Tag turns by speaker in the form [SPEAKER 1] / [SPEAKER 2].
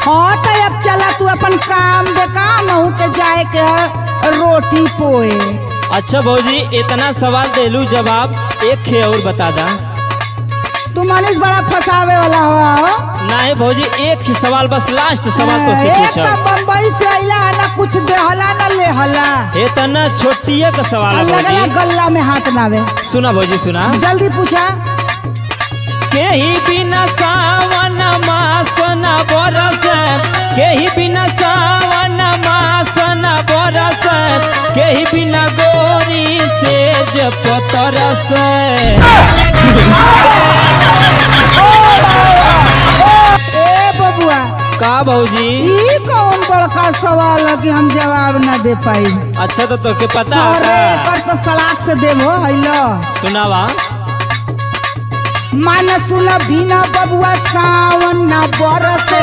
[SPEAKER 1] हाँ तो अब चला तू अपन काम देखा नहू के जाए के रोटी पोए।
[SPEAKER 2] अच्छा भौजी इतना सवाल देलू जवाब एक खे और बता दा।
[SPEAKER 1] तू मनीष बड़ा फसावे वाला हो।
[SPEAKER 2] नहीं भौजी एक ही सवाल बस लास्ट सवाल तो से पूछा।
[SPEAKER 1] बम्बई से आइला ना कुछ देहला ना लेहला।
[SPEAKER 2] इतना छोटिया का सवाल है भौजी।
[SPEAKER 1] गल्ला में हाथ नावे।
[SPEAKER 2] सुना भौजी सुना।
[SPEAKER 1] जल्दी पूछा।
[SPEAKER 2] केही बिना सावन मास न बरस, केही बिना सावन मास न बरस, केही बिना गोरी से पतरस।
[SPEAKER 1] ए बबुआ
[SPEAKER 2] का भौजी
[SPEAKER 1] ई कौन बड़का सवाल है कि हम जवाब न दे पाई।
[SPEAKER 2] अच्छा तो के पता
[SPEAKER 1] अरे कर तो सलाख से देबो हैलो।
[SPEAKER 2] सुनावा।
[SPEAKER 1] मान सुन बिना बबुआ सावन न बरसे।